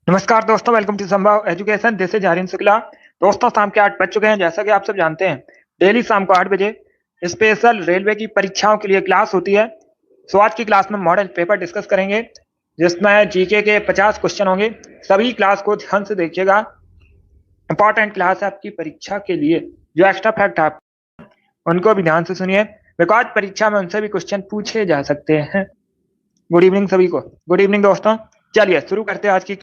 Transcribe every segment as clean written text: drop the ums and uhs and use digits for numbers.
नमस्कार दोस्तों, welcome to Sambhav education. This is Harin Shukla. दोस्तों, शाम के 8 बज चुके हैं। जैसा कि आप सब जानते हैं, डेली शाम को 8 बजे स्पेशल रेलवे की परीक्षाओं के लिए क्लास होती है। सो आज की क्लास में मॉडल पेपर डिस्कस करेंगे, जिसमें जीके के 50 क्वेश्चन होंगे। सभी क्लास को ध्यान से देखिएगा। इंपॉर्टेंट क्लास है आपकी परीक्षा के लिए। जो एक्स्ट्रा फैक्ट है उनको भी ध्यान से सुनिए, बिकॉज परीक्षा में उनसे भी क्वेश्चन पूछे जा सकते हैं। गुड इवनिंग सभी को। गुड इवनिंग दोस्तों। चलिए शुरू करते हैं आज की।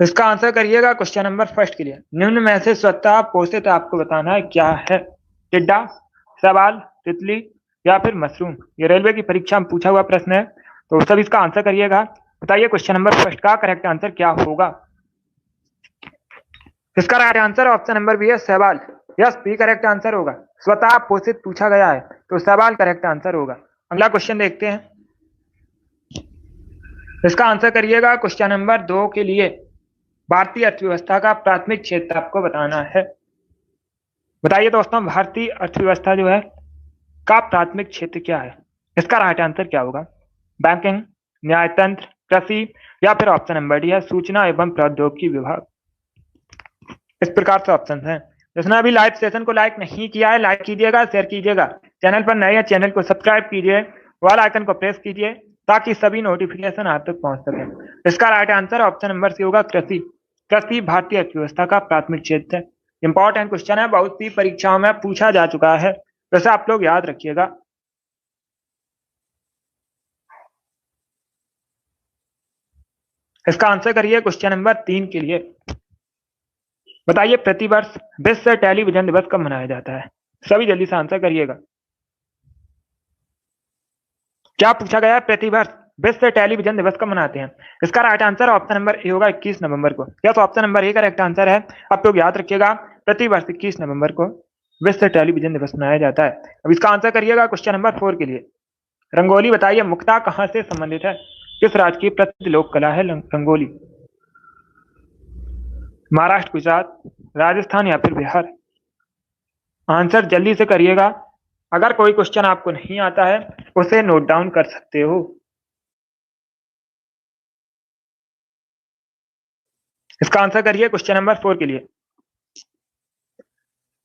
इसका आंसर करिएगा क्वेश्चन नंबर फर्स्ट के लिए। निम्न में से स्वतः पोषित आपको बताना है क्या है। टिड्डा, सवाल, तितली या फिर मशरूम। ये रेलवे की परीक्षा में पूछा हुआ प्रश्न है, तो सब इसका आंसर करिएगा। बताइए क्वेश्चन नंबर फर्स्ट का करेक्ट आंसर क्या होगा। इसका right answer option number B है सवाल। यस, बी करेक्ट आंसर होगा। स्वतः पोषित पूछा गया है तो सवाल करेक्ट आंसर होगा। अगला क्वेश्चन देखते हैं। इसका आंसर करिएगा क्वेश्चन नंबर 2 के लिए। भारतीय अर्थव्यवस्था का प्राथमिक क्षेत्र आपको बताना है। बताइए दोस्तों, भारतीय अर्थव्यवस्था जो है का प्राथमिक क्षेत्र क्या है। इसका राइट आंसर क्या होगा। बैंकिंग, न्यायतंत्र, कृषि या फिर ऑप्शन नंबर डी है सूचना एवं प्रौद्योगिकी विभाग। इस प्रकार से ऑप्शन है। जिसने अभी लाइव सेशन को लाइक नहीं किया है, लाइक कीजिएगा, शेयर कीजिएगा। चैनल पर नए हैं, चैनल को सब्सक्राइब कीजिए, वाल आइकन को प्रेस कीजिए ताकि सभी नोटिफिकेशन आप तक पहुंच सके। इसका right answer option number C होगा कृषि। कृषि भारतीय अर्थव्यवस्था का प्राथमिक क्षेत्र है। इंपॉर्टेंट क्वेश्चन है, बहुत सी परीक्षाओं में पूछा जा चुका है, वैसे आप लोग याद रखिएगा। इसका आंसर करिए क्वेश्चन नंबर 3 के लिए। बताइए प्रतिवर्ष विश्व टेलीविजन दिवस कब मनाया जाता है। सभी जल्दी से आंसर करिएगा। क्या पूछा गया है, प्रतिवर्ष विश्व टेलीविजन दिवस कब मनाते हैं। इसका right answer option number A होगा 21 नवंबर को। Yes, option number A correct answer है। आप लोग याद रखिएगा, प्रतिवर्ष 21 नवंबर को विश्व टेलीविजन दिवस मनाया जाता है। अब इसका आंसर करिएगा क्वेश्चन नंबर 4 के लिए। रंगोली बताइए मुक्ता कहां से संबंधित है। किस राज्य की प्रसिद्ध लोक कला है रंगोली। महाराष्ट्र, गुजरात, राजस्थान या फिर बिहार। आंसर जल्दी से करिएगा। अगर कोई क्वेश्चन आपको नहीं आता है उसे नोट डाउन कर सकते हो। इसका आंसर करिए क्वेश्चन नंबर 4 के लिए।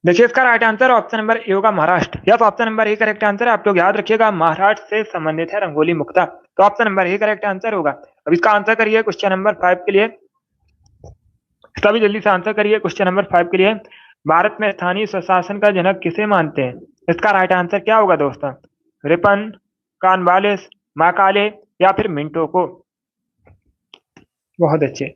देखिए इसका right answer option number A होगा Maharashtra. Yes, option number A correct answer है। आप लोग याद रखिएगा, महाराष्ट्र से संबंधित है रंगोली मुक्ता, तो option number A correct answer होगा। अब इसका आंसर करिए क्वेश्चन नंबर 5 के लिए। सभी जल्दी से आंसर करिए क्वेश्चन नंबर 5 के लिए। भारत में स्थानीय स्वशासन का जनक किसे मानते हैं। इसका राइट आंसर क्या होगा दोस्तों। रिपन, कॉर्नवालिस, मैकाले या फिर मिंटो को। बहुत अच्छे।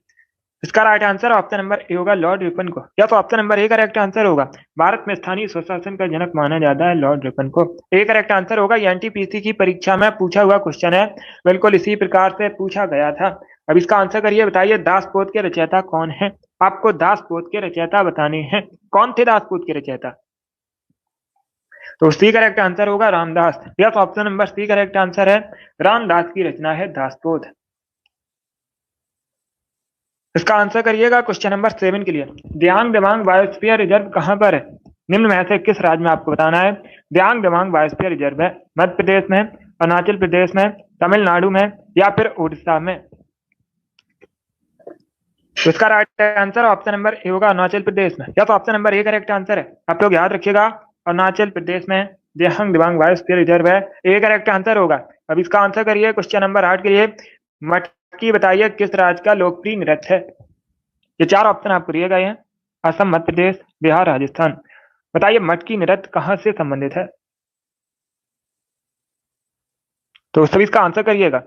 इसका right answer option number A होगा लॉर्ड रिपन को। या तो option number A correct answer होगा। भारत में स्थानीय स्वशासन का जनक माना जाता है लॉर्ड रिपन को। ए करेक्ट आंसर होगा। एनटीपीसी की परीक्षा में पूछा हुआ क्वेश्चन है, बिल्कुल इसी प्रकार से पूछा गया था। अब इसका आंसर करिए। बताइए दासपोत के रचयिता कौन है। आपको दासपोत के रचयिता बताने हैं। कौन थे दासपोत के रचयिता। तो सी करेक्ट आंसर होगा Ramdas. Yes, option number C correct answer है। रामदास की रचना है दासपोत। इसका आंसर करिएगा क्वेश्चन नंबर 7 के लिए। दियांग दिबांग बायोस्फीयर रिजर्व कहां पर है। निम्न में से किस राज्य में आपको बताना है। दियांग दिबांग बायोस्फीयर रिजर्व है मध्य प्रदेश में, अरुणाचल प्रदेश में, तमिलनाडु में या फिर उड़ीसा में। तो इसका right answer option number A होगा अरुणाचल प्रदेश में। या तो option number A correct answer है। आप लोग याद रखिएगा, अरुणाचल प्रदेश में दियांग दिबांग बायोस्फीयर रिजर्व है। ए करेक्ट आंसर होगा। अब इसका आंसर करिए क्वेश्चन नंबर 8 के लिए। मटकी बताइए किस राज्य का लोकप्रिय नृत्य है। ये 4 ऑप्शन आपको दिए गए हैं। असम, मध्य प्रदेश, बिहार, राजस्थान। बताइए मटकी नृत्य कहां से संबंधित है। तो सभी इसका आंसर करिएगा।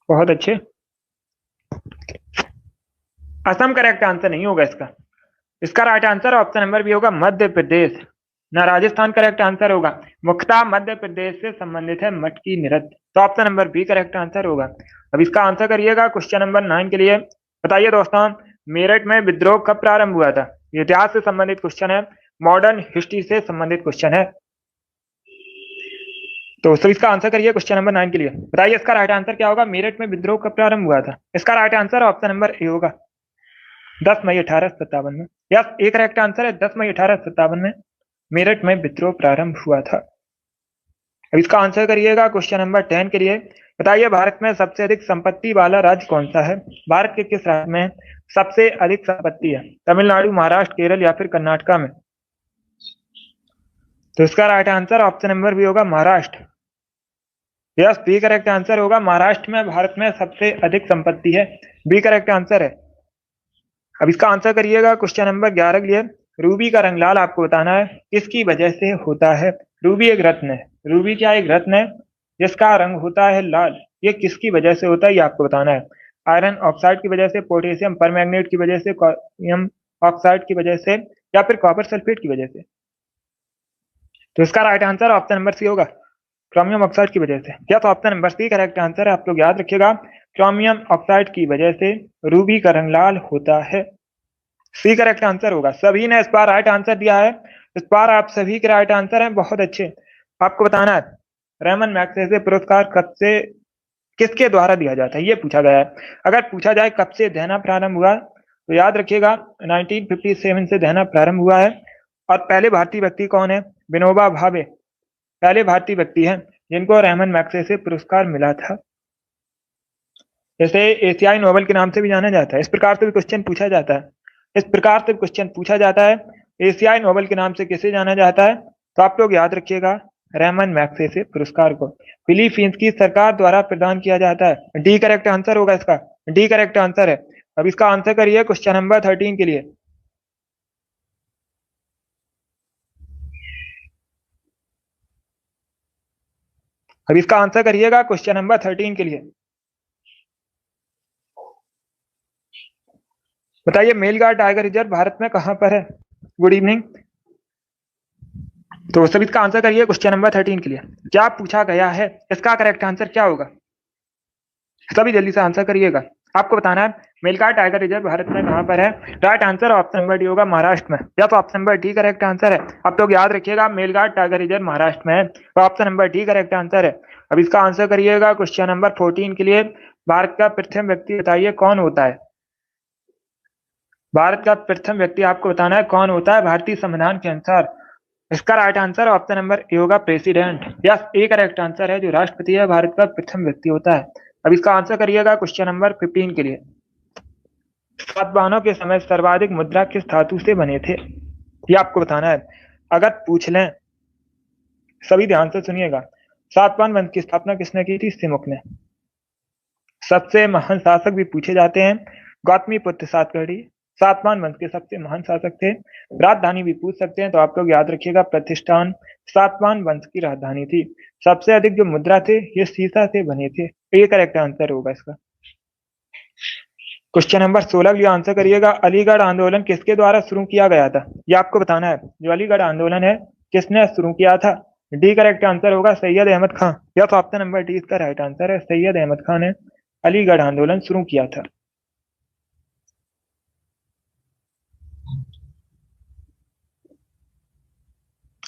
बहुत अच्छे। असम करेक्ट आंसर नहीं होगा इसका। इसका right answer option number B होगा मध्य प्रदेश। ना राजस्थान करेक्ट आंसर होगा। मुख्ता मध्य प्रदेश से संबंधित है मटकी नृत्य, तो option number B correct answer होगा। अब इसका आंसर करिएगा क्वेश्चन नंबर 9 के लिए। बताइए दोस्तों, मेरठ में विद्रोह कब प्रारंभ हुआ था। इतिहास से संबंधित क्वेश्चन है, मॉडर्न हिस्ट्री से संबंधित क्वेश्चन है। तो सर इसका आंसर करिए क्वेश्चन नंबर 9 के लिए। बताइए इसका राइट आंसर क्या होगा। मेरठ में विद्रोह कब प्रारंभ हुआ था। इसका right answer option number A होगा 10 मई 1857 में। यस, एक करेक्ट आंसर है। 10 मई 1857 में मेरठ में विद्रोह प्रारंभ हुआ था। अब इसका आंसर करिएगा क्वेश्चन नंबर 10 के लिए। बताइए भारत में सबसे अधिक संपत्ति वाला राज्य कौन सा है? भारत के किस राज्य में सबसे अधिक संपत्ति है? तमिलनाडु, महाराष्ट्र, केरल या फिर कर्नाटका में? तो इसका right answer option number B होगा Maharashtra. Yes, B correct answer होगा। महाराष्ट्र में भारत में सबसे अधिक संपत्ति है। बी करेक्ट आंसर है। अब इसका आंसर करिएगा क्वेश्चन नंबर 11 के लिए। रूबी का रंग लाल आपको बताना है किसकी वजह से होता है? रूबी एक रत्न है। रूबी क्या एक रत्न है जिसका रंग होता है लाल? ये किसकी वजह से होता है ये आपको बताना है। आयरन ऑक्साइड की वजह से, पोटेशियम परमैंगनेट की वजह से, क्रोमियम ऑक्साइड की वजह से या फिर कॉपर सल्फेट की वजह से? तो इसका right answer option number C होगा, क्रोमियम ऑक्साइड की वजह से। क्या तो option number C correct answer है। आप लोग याद रखिएगा, क्रोमियम ऑक्साइड की वजह से रूबी का रंग लाल होता है। सी करेक्ट आंसर होगा। सभी ने इस बार राइट आंसर दिया है। इस बार आप सभी के राइट आंसर हैं, बहुत अच्छे। आपको बताना है रेमन मैग्सेसे पुरस्कार कब से किसके द्वारा दिया जाता है, ये पूछा गया है। अगर पूछा जाए कब से देना प्रारंभ हुआ तो याद रखिएगा 1957 से देना प्रारंभ हुआ है। और पहले भारतीय व्यक्ति कौन है? विनोबा भावे पहले भारतीय व्यक्ति हैं जिनको रेमन मैग्सेसे पुरस्कार मिला था। जैसे एशियाई नोबेल के नाम से भी जाना जाता है। इस प्रकार से भी क्वेश्चन पूछा जाता है। इस प्रकार से क्वेश्चन पूछा जाता है, एशियाई नोबेल के नाम से किसे जाना जाता है? तो आप लोग याद रखिएगा रेमन मैग्सेसे पुरस्कार को फिलीपींस की सरकार द्वारा प्रदान किया जाता है। डी करेक्ट आंसर होगा इसका। डी करेक्ट आंसर है। अब इसका आंसर करिए क्वेश्चन नंबर 13 के लिए। अब इसका आंसर करिएगा क्वेश्चन नंबर 13 के लिए। बताइए मेलघाट टाइगर रिजर्व भारत में कहां पर है? Good evening. तो सभी इसका आंसर करिए क्वेश्चन नंबर 13 के लिए। क्या पूछा गया है, इसका करेक्ट आंसर क्या होगा? सभी जल्दी से आंसर करिएगा। आपको बताना है मेलघाट टाइगर रिजर्व भारत में कहां पर है। Right answer option number D होगा, महाराष्ट्र में। या तो option number D correct answer है। आप लोग याद रखिएगा मेलघाट टाइगर रिजर्व महाराष्ट्र में है, तो option number D correct answer है। अब इसका आंसर करिएगा क्वेश्चन नंबर 14 के लिए। भारत का प्रथम व्यक्ति बताइए कौन होता है? भारत का प्रथम व्यक्ति आपको बताना है कौन होता है भारतीय संविधान के अनुसार। इसका right answer option number A होगा, प्रेसिडेंट। यस, ए करेक्ट आंसर है। जो राष्ट्रपति है भारत का प्रथम व्यक्ति होता है। अब इसका आंसर करिएगा क्वेश्चन नंबर 15 के लिए। सातवाहनों के समय सर्वाधिक मुद्रा किस धातु से बने थे, ये आपको बताना है। अगर पूछ लें, सभी ध्यान से सुनिएगा, सातवाहन वंश की स्थापना किसने की थी? सिमुक ने। सबसे महान शासक भी पूछे जाते हैं, गौतमीपुत्र सातकर्णी सातवाहन वंश के सबसे महान शासक थे। राजधानी भी पूछ सकते हैं, तो आप लोग याद रखिएगा प्रतिष्ठान सातवाहन वंश की राजधानी थी। सबसे अधिक जो मुद्रा थे ये सीसा से बने थे। ये करेक्ट आंसर होगा इसका। क्वेश्चन नंबर 16 भी आंसर करिएगा। अलीगढ़ आंदोलन किसके द्वारा शुरू किया गया था, ये आपको बताना है। जो अलीगढ़ आंदोलन है किसने शुरू किया था? डी करेक्ट आंसर होगा, सैयद अहमद खान। या तो ऑप्शन नंबर डी इसका राइट आंसर है। सैयद अहमद खान ने अलीगढ़ आंदोलन शुरू किया था।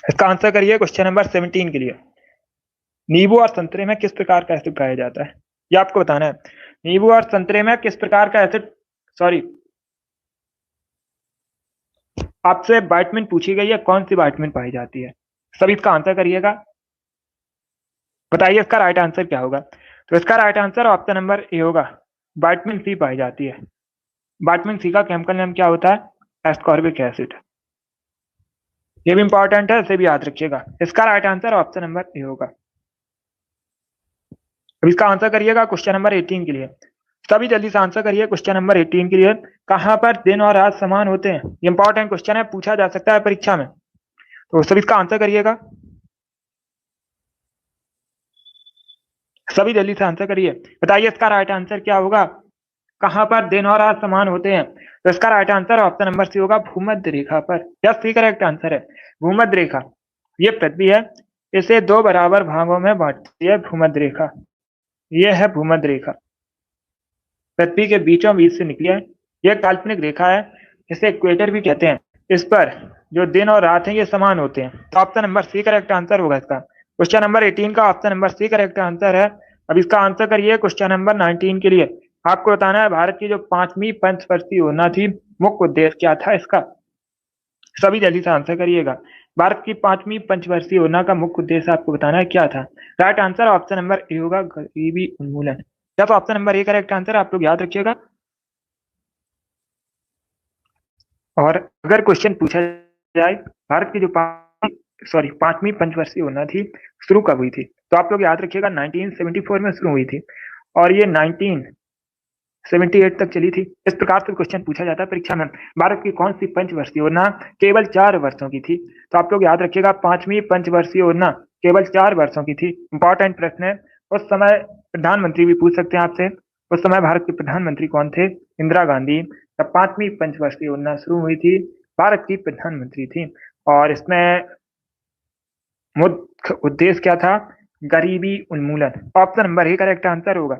इसका आंसर करिए क्वेश्चन नंबर 17 के लिए। नींबू और संतरे में किस प्रकार का एसिड पाया जाता है, ये आपको बताना है। नींबू और संतरे में किस प्रकार का एसिड, सॉरी, आपसे विटामिन पूछी गई है, कौन सी विटामिन पाई जाती है? सभी इसका आंसर करिएगा। बताइए इसका राइट आंसर क्या होगा? तो इसका right answer option number A होगा, विटामिन सी पाई जाती है। विटामिन सी का केमिकल नेम क्या होता है? Ascorbic acid. ये भी इंपॉर्टेंट है, इसे भी याद रखिएगा। इसका right answer option number A होगा। अब इसका आंसर करिएगा क्वेश्चन नंबर 18 के लिए। सभी जल्दी से आंसर करिए क्वेश्चन नंबर 18 के लिए। कहां पर दिन और रात समान होते हैं? ये इंपॉर्टेंट क्वेश्चन है, पूछा जा सकता है परीक्षा में, तो सभी इसका आंसर करिएगा। सभी जल्दी से आंसर करिए। बताइए इसका राइट आंसर क्या होगा? कहां पर दिन और रात समान होते हैं? तो इसका right answer option number C होगा, भूमध्य रेखा पर। यस, सी करेक्ट आंसर है। भूमध्य रेखा ये पृथ्वी है, इसे दो बराबर भागों में बांटती है भूमध्य रेखा। ये है भूमध्य रेखा, पृथ्वी के बीचों बीच से निकली है। यह काल्पनिक रेखा है, इसे इक्वेटर भी कहते हैं। इस पर जो दिन और रात हैं ये समान होते हैं। तो option number C correct answer होगा इसका। क्वेश्चन नंबर 18 का option number C correct answer है। अब इसका आंसर करिए क्वेश्चन नंबर 19 के लिए। आपको बताना है भारत की जो 5वीं पंचवर्षीय योजना थी, मुख्य उद्देश्य क्या था इसका? सभी जल्दी से आंसर करिएगा। भारत की 5वीं पंचवर्षीय योजना का मुख्य उद्देश्य आपको बताना है क्या था। Right answer option number A होगा, गरीबी उन्मूलन। या तो option number A correct answer, आप लोग याद रखिएगा। और अगर क्वेश्चन पूछा जाए भारत की जो 5वीं पंचवर्षीय योजना थी शुरू कब हुई थी, तो आप लोग याद रखिएगा 1974 में शुरू हुई थी और ये 1978 तक चली थी। इस प्रकार से क्वेश्चन पूछा जाता है परीक्षा में। भारत की कौन सी पंचवर्षीय योजना केवल 4 वर्षों की थी, तो आप लोग याद रखिएगा 5वीं पंचवर्षीय योजना केवल 4 वर्षों की थी। इंपॉर्टेंट प्रश्न है। उस समय प्रधानमंत्री भी पूछ सकते हैं आपसे, उस समय भारत के प्रधानमंत्री कौन थे? इंदिरा गांधी। तब 5वीं पंचवर्षीय योजना शुरू हुई थी, भारत की प्रधानमंत्री थी और इसमें मुख्य उद्देश्य क्या था? गरीबी उन्मूलन। Option number A correct answer होगा।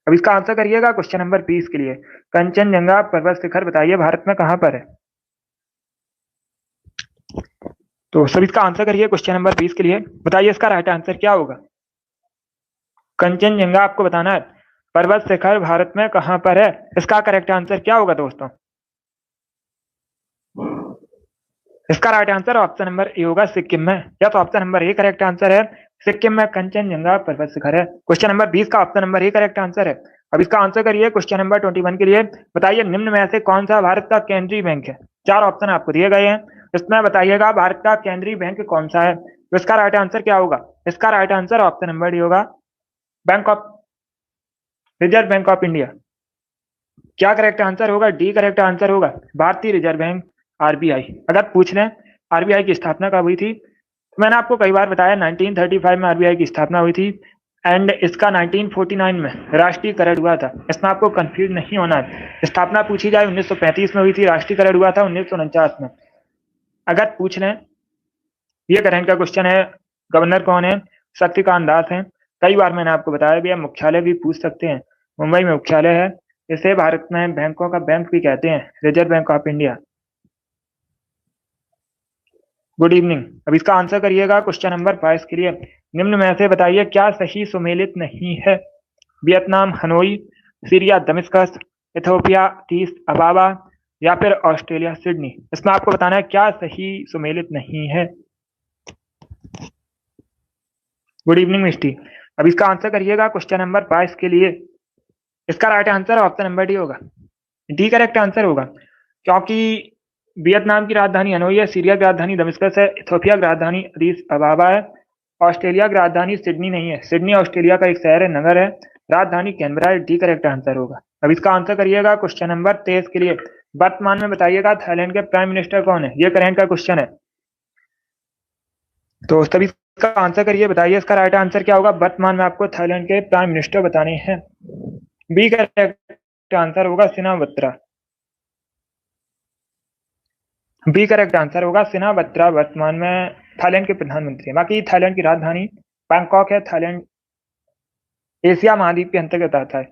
अब इसका आंसर करिएगा क्वेश्चन नंबर 20 के लिए। कंचनजंगा पर्वत शिखर बताइए भारत में कहां पर है? तो सब इसका आंसर करिए क्वेश्चन नंबर 20 के लिए। बताइए इसका राइट आंसर क्या होगा। कंचनजंगा आपको बताना है पर्वत शिखर भारत में कहां पर है, इसका करेक्ट आंसर क्या होगा दोस्तों? इसका right answer option number A होगा, सिक्किम में। या तो option number A correct answer है, सिक्किम में कंचनजंगा पर्वत शिखर है। क्वेश्चन नंबर 20 का option number A correct answer है। अब इसका आंसर करिए क्वेश्चन नंबर 21 के लिए। बताइए निम्न में से कौन सा भारत का केंद्रीय बैंक है? 4 ऑप्शन आपको दिए गए हैं, इसमें बताइएगा भारत का केंद्रीय बैंक कौन सा है। तो इसका राइट आंसर क्या होगा? इसका right answer option number D होगा, bank of reserve bank of India. क्या करेक्ट आंसर होगा? डी करेक्ट आंसर होगा, भारतीय रिजर्व बैंक, आरबीआई। अगर पूछ लें आरबीआई की स्थापना कब हुई थी, तो मैंने आपको कई बार बताया 1935 में आरबीआई की स्थापना हुई थी एंड इसका 1949 में राष्ट्रीयकरण हुआ था। इसमें आपको कंफ्यूज नहीं होना है। स्थापना पूछी जाए 1935 में हुई थी, राष्ट्रीयकरण हुआ था 1949 में। अगर पूछ लें, ये करंट का क्वेश्चन है, गवर्नर कौन है? शक्तिकांत दास हैं। कई बार मैंने आपको बताया भी है, मुख्यालय भी पूछ सकते हैं, मुंबई में मुख्यालय है। इसे भारत में बैंकों का बैंक भी कहते हैं, reserve bank of India. Good evening. अब इसका आंसर करिएगा क्वेश्चन नंबर 22 के लिए। निम्न में से बताइए क्या सही सुमेलित नहीं है? Vietnam Hanoi, Syria Damascus, Ethiopia Addis Ababa या फिर ऑस्ट्रेलिया सिडनी। इसमें आपको बताना है क्या सही सुमेलित नहीं है। गुड इवनिंग मिस्टी। अब इसका आंसर करिएगा क्वेश्चन नंबर 22 के लिए। इसका right answer option number D होगा, डी करेक्ट आंसर होगा, क्योंकि वियतनाम की राजधानी हनोई है, सीरिया की राजधानी दमिश्कस है, इथोपिया की राजधानी अदीस अबाबा है, ऑस्ट्रेलिया की राजधानी सिडनी नहीं है। सिडनी ऑस्ट्रेलिया का एक शहर है, नगर है, राजधानी कैनबरा है। डी करेक्ट आंसर होगा। अब इसका आंसर करिएगा क्वेश्चन नंबर 23 के लिए। वर्तमान में बताइएगा थाईलैंड के प्राइम मिनिस्टर कौन है? ये करंट का क्वेश्चन है, तो सभी इसका आंसर करिए। बताइए इसका राइट आंसर क्या होगा। वर्तमान में आपको थाईलैंड के प्राइम मिनिस्टर बताने हैं। बी करेक्ट आंसर होगा सिनावत्रा। बी करेक्ट आंसर होगा, सिनावत्रा वर्तमान में थाईलैंड के प्रधानमंत्री हैं। बाकी थाईलैंड की राजधानी बैंकॉक है। थाईलैंड एशिया महाद्वीप के अंतर्गत आता है।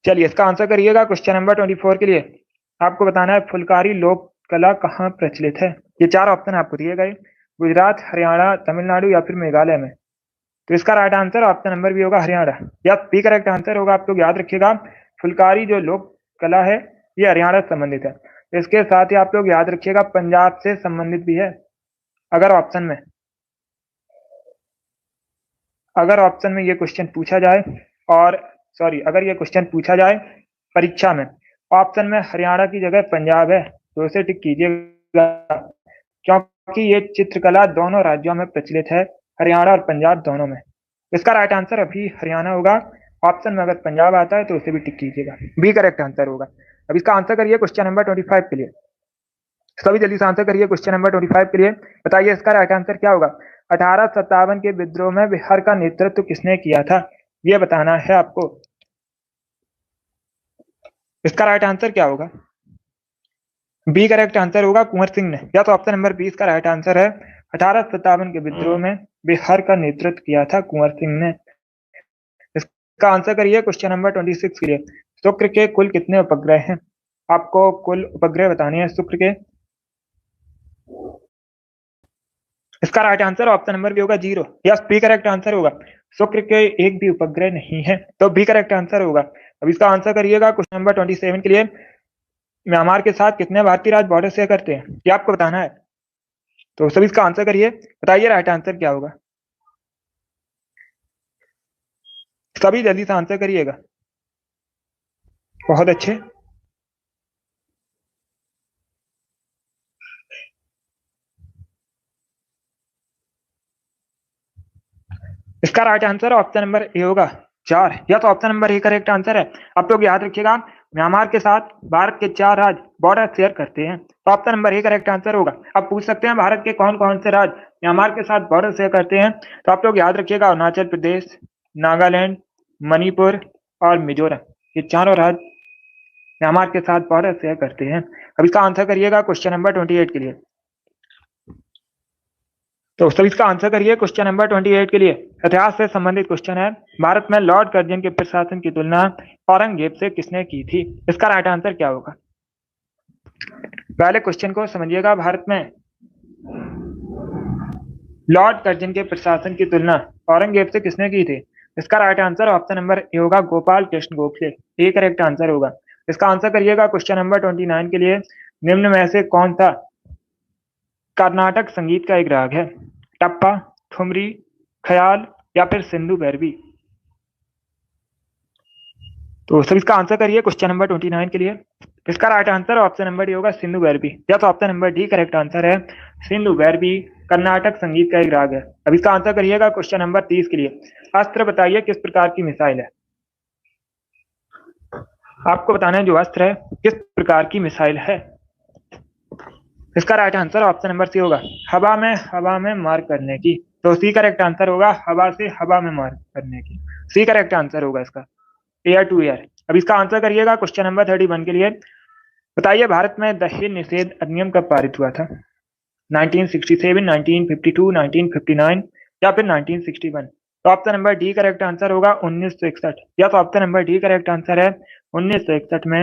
चलिए इसका आंसर करिएगा क्वेश्चन नंबर 24 के लिए। आपको बताना है फुलकारी लोक कला कहाँ प्रचलित है। ये 4 ऑप्शन आपको दिए गए, गुजरात, हरियाणा, तमिलनाडु या फिर मेघालय में। तो इसका राइट आंसर ऑप्शन नंबर भी होगा, हरियाणा। या बी करेक्ट आंसर होगा। आप लोग याद रखिएगा फुलकारी जो लोक कला है ये हरियाणा से संबंधित है। इसके साथ ही आप लोग याद रखिएगा पंजाब से संबंधित भी है। अगर ऑप्शन में ये क्वेश्चन पूछा जाए, और अगर ये क्वेश्चन पूछा जाए परीक्षा में, ऑप्शन में हरियाणा की जगह पंजाब है, तो इसे टिक कीजिएगा, क्योंकि ये चित्रकला दोनों राज्यों में प्रचलित है, हरियाणा और पंजाब दोनों में। इसका राइट आंसर अभी हरियाणा होगा। ऑप्शन में अगर पंजाब आता है तो उसे भी टिक कीजिएगा, बी करेक्ट आंसर होगा। अब इसका आंसर करिए क्वेश्चन नंबर 25 के लिए। सभी जल्दी से आंसर करिए क्वेश्चन नंबर 25 के लिए। बताइए इसका राइट आंसर क्या होगा। 1857 के विद्रोह में बिहार का नेतृत्व किसने किया था, यह बताना है आपको। इसका राइट आंसर क्या होगा। बी करेक्ट आंसर होगा, कुंवर सिंह ने। या तो ऑप्शन नंबर 20 का राइट आंसर है, 1857 के विद्रोह में बिहार का नेतृत्व किया था कुंवर सिंह ने। इसका आंसर करिए क्वेश्चन नंबर 26 के लिए। शुक्र के कुल कितने उपग्रह हैं? आपको कुल उपग्रह बताने हैं शुक्र के। इसका राइट आंसर ऑप्शन नंबर भी होगा 0। यस, बी करेक्ट आंसर होगा, शुक्र के एक भी उपग्रह नहीं है, तो बी करेक्ट आंसर होगा। अब इसका आंसर करिएगा क्वेश्चन नंबर 27 के लिए। म्यांमार के साथ कितने भारतीय राज्य बॉर्डर शेयर करते हैं, ये आपको बताना है। तो सभी इसका आंसर करिए, बताइए राइट आंसर क्या होगा। सभी जल्दी से आंसर करिएगा। बहुत अच्छे। इसका right answer option number A होगा 4। यह तो option number A correct answer है। आप लोग याद रखिएगा, म्यांमार के साथ भारत के 4 राज्य बॉर्डर शेयर करते हैं, तो option number A correct answer होगा। अब पूछ सकते हैं भारत के कौन कौन से राज्य म्यांमार के साथ बॉर्डर शेयर करते हैं, तो आप लोग याद रखिएगा अरुणाचल प्रदेश, नागालैंड, मणिपुर और मिजोरम, ये चारों राज्य म्यांमार के साथ बॉर्डर शेयर करते हैं। अब इसका आंसर करिएगा क्वेश्चन नंबर 28 के लिए। तो सभी इसका आंसर करिए क्वेश्चन नंबर 28 के लिए। इतिहास से संबंधित क्वेश्चन है। भारत में लॉर्ड कर्जन के प्रशासन की तुलना औरंगजेब से किसने की थी? इसका राइट आंसर क्या होगा? पहले क्वेश्चन को समझिएगा। भारत में लॉर्ड कर्जन के प्रशासन की तुलना औरंगजेब से किसने की थी? इसका right answer option number A होगा गोपाल कृष्ण गोखले, ए करेक्ट आंसर होगा। इसका आंसर करिएगा क्वेश्चन नंबर 29 के लिए। निम्न में से कौन सा कर्नाटक संगीत का एक राग है? टप्पा, ठुमरी, ख्याल या फिर सिंधु भैरवी? तो सभी इसका आंसर करिए क्वेश्चन नंबर 29 के लिए। इसका right answer option number D होगा सिंधु भैरवी, या तो option number D correct answer है। सिंधु भैरवी कर्नाटक संगीत का एक राग है। अब इसका आंसर करिएगा क्वेश्चन नंबर 30 के लिए। अस्त्र बताइए किस प्रकार की मिसाइल है? आपको बताना है जो अस्त्र है किस प्रकार की मिसाइल है। इसका right answer option number C होगा हवा में मार करने की। तो सी करेक्ट आंसर होगा हवा से हवा में मार करने की। सी करेक्ट आंसर होगा इसका, एयर टू एयर। अब इसका आंसर करिएगा क्वेश्चन नंबर 31 के लिए। बताइए भारत में दहेज निषेध अधिनियम कब पारित हुआ था? 1967, 1952, 1959 या फिर 1961? तो option number D correct answer होगा 1961, या तो option number D correct answer है। 1961 में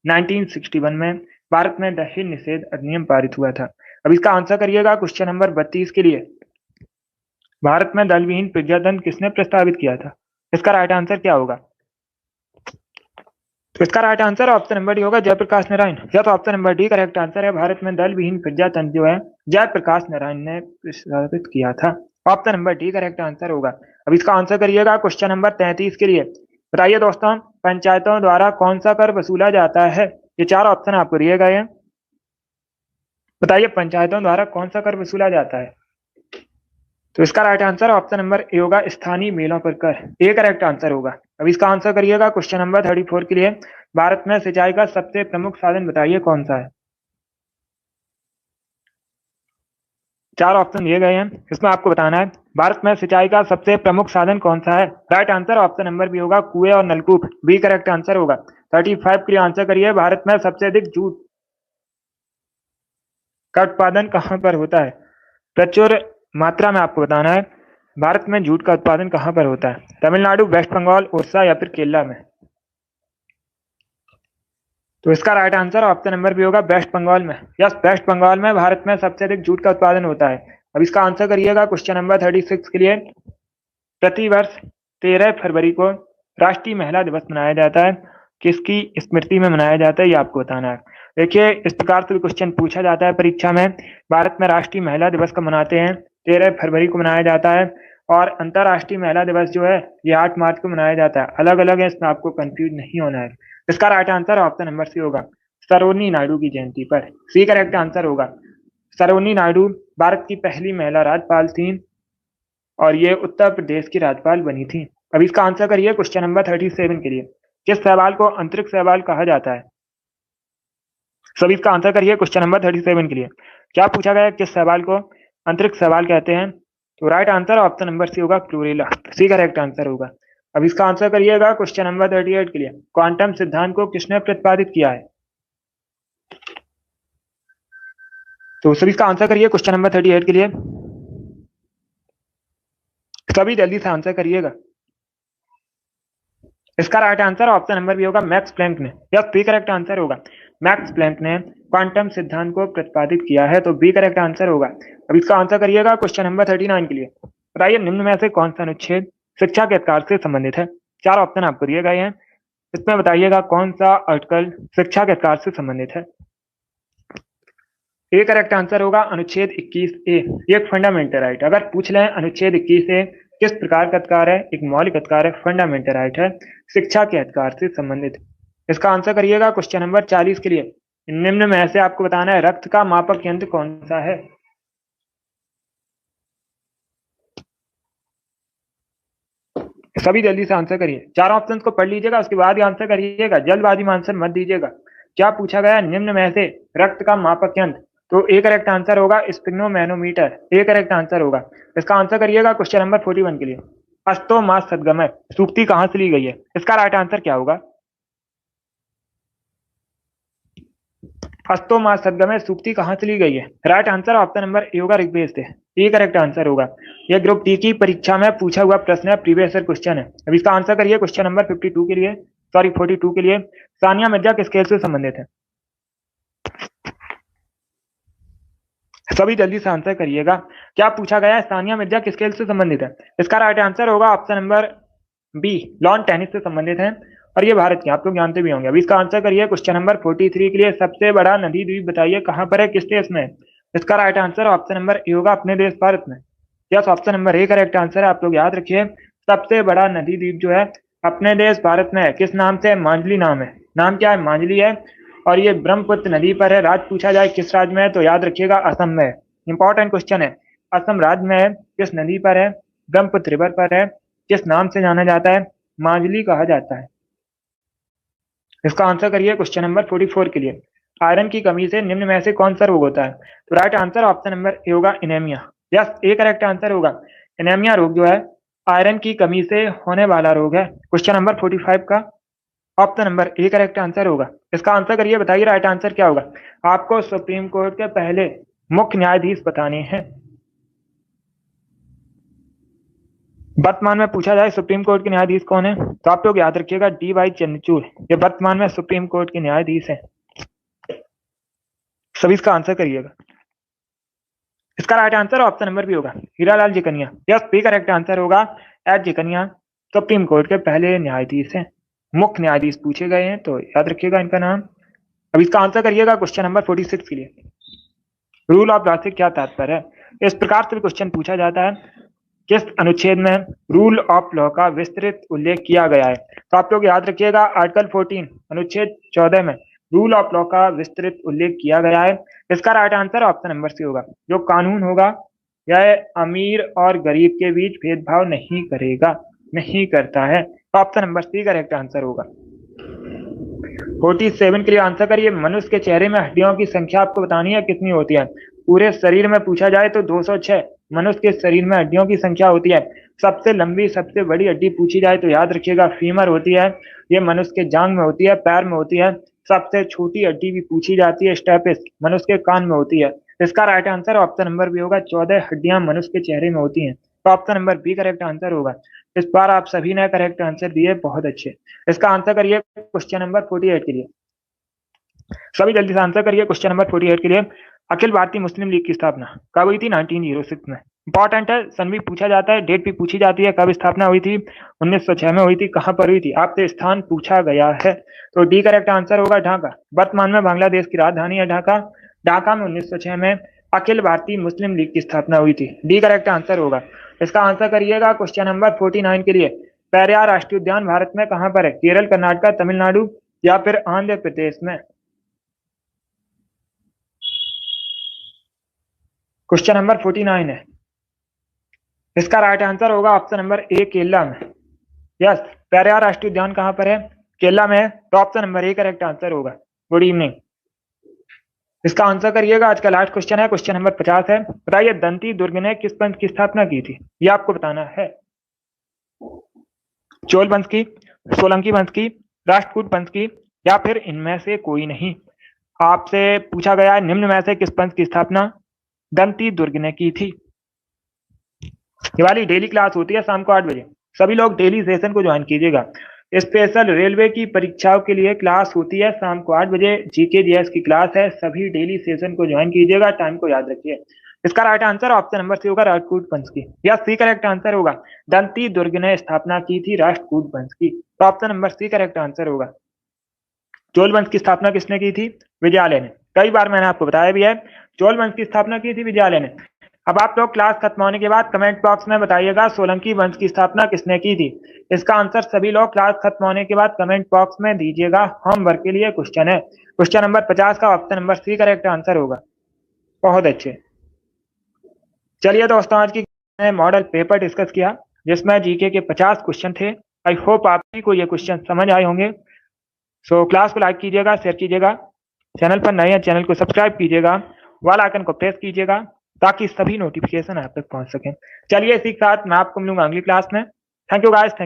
1961 में भारत में दहेज निषेध अधिनियम पारित हुआ था। अब इसका आंसर करिएगा क्वेश्चन नंबर 32 के लिए। भारत में दल विहीन प्रजातंत्र किसने प्रस्तावित किया था? इसका राइट आंसर क्या होगा? तो इसका right answer option number D होगा जयप्रकाश नारायण, या तो option number D correct answer है। भारत में दल विहीन प्रजातंत्र जो है जयप्रकाश नारायण ने प्रस्तावित किया था। Option number D correct answer होगा। अब इसका आंसर करिएगा क्वेश्चन नंबर 33 के लिए। बताइए दोस्तों पंचायतों द्वारा कौन सा कर वसूला जाता है? ये 4 ऑप्शन आपको दिए गए हैं। बताइए पंचायतों द्वारा कौन सा कर वसूला जाता है? तो इसका right answer option number A होगा स्थानीय मेलों पर कर, ए करेक्ट आंसर होगा। अब इसका आंसर करिएगा क्वेश्चन नंबर 34 के लिए। भारत में सिंचाई का सबसे प्रमुख साधन बताइए कौन सा है? 4 ऑप्शन दिए गए हैं, इसमें आपको बताना है भारत में सिंचाई का सबसे प्रमुख साधन कौन सा है। Right answer option number B होगा कुएं और नलकूप, बी करेक्ट आंसर होगा। 35 के लिए आंसर करिए। भारत में सबसे अधिक जूट का उत्पादन कहाँ पर होता है? प्रचुर मात्रा में आपको बताना है भारत में जूट का उत्पादन कहाँ पर होता है? तमिलनाडु, वेस्ट बंगाल, उड़ीसा या फिर केरला में? तो इसका right answer option number B होगा वेस्ट बंगाल में। यस, वेस्ट बंगाल में भारत में सबसे अधिक जूट का उत्पादन होता है। अब इसका आंसर करिएगा क्वेश्चन नंबर 36 के लिए। प्रतिवर्ष 13 फरवरी को राष्ट्रीय महिला दिवस मनाया जाता है, किसकी स्मृति में मनाया जाता है ये आपको बताना है। देखिए इस प्रकार से भी क्वेश्चन पूछा जाता है परीक्षा में। भारत में राष्ट्रीय महिला दिवस कब मनाते हैं? 13 फरवरी को मनाया जाता है। और अंतर्राष्ट्रीय महिला दिवस जो है ये 8 मार्च को मनाया जाता है। अलग अलग है, इसमें आपको कंफ्यूज नहीं होना है। इसका right answer option number C होगा सरोजिनी नायडू की जयंती पर, सी करेक्ट आंसर होगा। सरोजिनी नायडू भारत की पहली महिला राज्यपाल थी और ये उत्तर प्रदेश की राज्यपाल बनी थी। अब इसका आंसर करिए क्वेश्चन नंबर 37 के लिए। किस शैवाल को अंतरिक्ष शैवाल कहा जाता है? सभी इसका आंसर करिए क्वेश्चन नंबर 37 के लिए। क्या पूछा गया किस शैवाल को अंतरिक्ष शैवाल कहते हैं? तो right answer option number C होगा क्लोरेला, सी करेक्ट आंसर होगा। अब इसका आंसर करिएगा क्वेश्चन नंबर 38 के लिए। क्वांटम सिद्धांत को किसने प्रतिपादित किया है? तो सभी इसका आंसर करिए क्वेश्चन नंबर 38 के लिए। सभी जल्दी से आंसर करिएगा। इसका right answer option number B होगा मैक्स प्लैंक ने, या बी करेक्ट आंसर होगा। मैक्स प्लैंक ने क्वांटम सिद्धांत को प्रतिपादित किया है, तो बी करेक्ट आंसर होगा। अब इसका आंसर करिएगा क्वेश्चन नंबर 39 के लिए। बताइए निम्न में से कौन सा अनुच्छेद शिक्षा के अधिकार से संबंधित है? 4 ऑप्शन आपको दिए गए हैं, इसमें बताइएगा कौन सा आर्टिकल शिक्षा के अधिकार से संबंधित है। ए करेक्ट आंसर होगा अनुच्छेद 21A, एक फंडामेंटल राइट। अगर पूछ लें अनुच्छेद 21A किस प्रकार का अधिकार है, एक मौलिक अधिकार है, फंडामेंटल राइट है, शिक्षा के अधिकार से संबंधित। इसका आंसर करिएगा क्वेश्चन नंबर 40 के लिए। निम्न में से आपको बताना है रक्त का मापक यंत्र कौन सा है। सभी जल्दी से आंसर करिए, चारों ऑप्शन को पढ़ लीजिएगा, उसके बाद ही आंसर करिएगा, जल्दबाजी में आंसर मत दीजिएगा। क्या पूछा गया, निम्न में से रक्त का मापक यंत्र, तो ए करेक्ट आंसर होगा स्पिग्नोमैनोमीटर, ए करेक्ट आंसर होगा। इसका आंसर करिएगा क्वेश्चन नंबर 41 के लिए। अस्तो मास सदगमय सूक्ति कहां से ली गई है, इसका राइट आंसर क्या होगा। अस्तो मास सदगमय सूक्ति कहां से ली गई है, right answer option number A होगा, ऋग्वेद से, ये करेक्ट आंसर होगा। यह ग्रुप डी की परीक्षा में पूछा हुआ प्रश्न है, प्रीवियस ईयर क्वेश्चन है। अब इसका आंसर करिए क्वेश्चन नंबर 52 के लिए, सॉरी 42 के लिए। सानिया मिर्जा किस खेल से संबंधित है। सभी जल्दी से आंसर करिएगा, क्या पूछा गया है, सानिया मिर्जा किस खेल से संबंधित है। इसका राइट आंसर होगा option number B, lawn tennis से संबंधित है, और ये भारत की, आप लोग जानते भी होंगे। अभी इसका आंसर करिए क्वेश्चन नंबर 43 के लिए। सबसे बड़ा नदी द्वीप बताइए कहां पर है, किस देश में। इसका right answer option number A होगा, अपने देश भारत में। Yes, option number A correct answer है, आप लोग याद रखिए। सबसे बड़ा नदी द्वीप जो है अपने देश भारत में है, किस नाम से, मांझली नाम है। नाम क्या है, मांझली है, और ये ब्रह्मपुत्र नदी पर है। राज्य पूछा जाए किस राज्य में है, तो याद रखिएगा असम में है। इंपॉर्टेंट क्वेश्चन है, असम राज्य में है, किस नदी पर है, ब्रह्मपुत्र रिवर पर है, किस नाम से जाना जाता है, मांझली कहा जाता है। इसका आंसर करिए क्वेश्चन नंबर 44 के लिए। आयरन की कमी से निम्न में से कौन सा रोग होता है, तो right answer option number A होगा, एनीमिया। यस, ए करेक्ट आंसर होगा। एनीमिया रोग जो है आयरन की कमी से होने वाला रोग है। क्वेश्चन नंबर 45 का option number A correct answer होगा। इसका आंसर करिए, बताइए राइट आंसर क्या होगा। आपको सुप्रीम कोर्ट के पहले मुख्य न्यायाधीश बताने हैं। वर्तमान में पूछा जाए सुप्रीम कोर्ट के न्यायाधीश कौन है, तो आप लोग याद रखिएगा डी वाई चंद्रचूड़, ये वर्तमान में सुप्रीम कोर्ट के न्यायाधीश हैं। सभी इसका आंसर करिएगा। इसका right answer option number B होगा, हीरालाल जिकनिया। यस, बी करेक्ट आंसर होगा, एच जिकनिया सुप्रीम कोर्ट के पहले न्यायाधीश हैं, मुख्य न्यायाधीश पूछे गए हैं, तो याद रखिएगा इनका नाम। अब इसका आंसर करिएगा क्वेश्चन नंबर 46 के लिए। रूल ऑफ लॉ से क्या तात्पर्य है, इस प्रकार से क्वेश्चन पूछा जाता है, किस अनुच्छेद में रूल ऑफ लॉ का विस्तृत उल्लेख किया गया है, तो आप लोग याद रखिएगा आर्टिकल 14 अनुच्छेद 14 में रूल ऑफ लॉ का विस्तृत उल्लेख किया गया है। इसका right answer option number C होगा। जो कानून होगा यह अमीर और गरीब के बीच भेदभाव नहीं करेगा, नहीं करता है, तो option number C correct answer होगा। 47 के लिए आंसर करिए। मनुष्य के चेहरे में हड्डियों की संख्या आपको बतानी है कितनी होती है। पूरे शरीर में पूछा जाए तो 206 मनुष्य के शरीर में हड्डियों की संख्या होती है। सबसे लंबी सबसे बड़ी हड्डी पूछी जाए तो याद रखिएगा फीमर होती है, ये मनुष्य के जांघ में होती है, पैर में होती है। सबसे छोटी हड्डी भी पूछी जाती है स्टेपिस, मनुष्य के कान में होती है। इसका right answer option number B होगा, 14 हड्डियां मनुष्य के चेहरे में होती हैं, तो option number B correct answer होगा। इस बार आप सभी ने करेक्ट आंसर दिए, बहुत अच्छे। इसका आंसर करिए क्वेश्चन नंबर 48 के लिए। सभी जल्दी से आंसर करिए क्वेश्चन नंबर 48 के लिए। अखिल भारतीय मुस्लिम लीग की स्थापना कब हुई थी, 1906 में। इंपॉर्टेंट है, सन भी पूछा जाता है, डेट भी पूछी जाती है, कब स्थापना हुई थी, 1906 में हुई थी, कहां पर हुई थी, आपसे स्थान पूछा गया है, तो डी करेक्ट आंसर होगा ढाका। वर्तमान में बांग्लादेश की राजधानी है ढाका। ढाका में 1906 में अखिल भारतीय मुस्लिम लीग की स्थापना हुई थी, डी करेक्ट आंसर होगा। इसका आंसर करिएगा क्वेश्चन नंबर 49 के लिए। पेरियार राष्ट्रीय उद्यान भारत में कहां पर है, केरल, कर्नाटक, तमिलनाडु या फिर आंध्र प्रदेश में। क्वेश्चन नंबर 49 है, इसका राइट आंसर होगा ऑप्शन नंबर ए, केरला में। यस, पेरियार राष्ट्रीय उद्यान कहां पर है, केरला में है, तो option number A correct answer होगा। Good evening. इसका आंसर करिएगा। आज का लास्ट क्वेश्चन है, क्वेश्चन नंबर 50 है। बताइए दंती दुर्ग ने किस पंथ की स्थापना की थी, ये आपको बताना है। चोल वंश की, सोलंकी वंश की, राष्ट्रकूट वंश की, या फिर इनमें से कोई नहीं। आपसे पूछा गया है निम्न में से किस पंथ की स्थापना दंती दुर्ग ने की थी। ये वाली डेली क्लास होती है शाम को 8 बजे, सभी लोग डेली सेशन को ज्वाइन कीजिएगा। स्पेशल रेलवे की परीक्षाओं के लिए क्लास होती है शाम को 8 बजे, जीके जीएस की क्लास है, सभी डेली सेशन को ज्वाइन कीजिएगा, टाइम को याद रखिए। इसका right answer option number C होगा, राष्ट्रकूट वंश की, या सी करेक्ट आंसर होगा। दंती दुर्ग ने स्थापना की थी राष्ट्रकूट वंश की, तो option number C correct answer होगा। चोल वंश की स्थापना किसने की थी, विजयालय ने। कई बार मैंने आपको बताया भी है, चोल वंश की स्थापना की थी विद्यालय ने। अब आप लोग क्लास खत्म होने के बाद कमेंट बॉक्स में बताइएगा सोलंकी वंश की स्थापना किसने की थी। इसका आंसर सभी लोग क्लास खत्म होने के बाद कमेंट बॉक्स में दीजिएगा। होमवर्क के लिए क्वेश्चन है, क्वेश्चन नंबर 50 का option number C correct answer होगा। बहुत अच्छे। चलिए दोस्तों, आज की मॉडल पेपर डिस्कस किया जिसमें जीके के 50 क्वेश्चन थे। आई होप आप सभी को ये क्वेश्चन समझ आए होंगे। सो क्लास को लाइक कीजिएगा, शेयर कीजिएगा, चैनल पर नए हैं चैनल को सब्सक्राइब कीजिएगा, वाला आइकन को प्रेस कीजिएगा ताकि सभी नोटिफिकेशन आप तक पहुंच सके। चलिए इसी के साथ मैं आपको मिलूंगा अगली क्लास में। Thank you guys.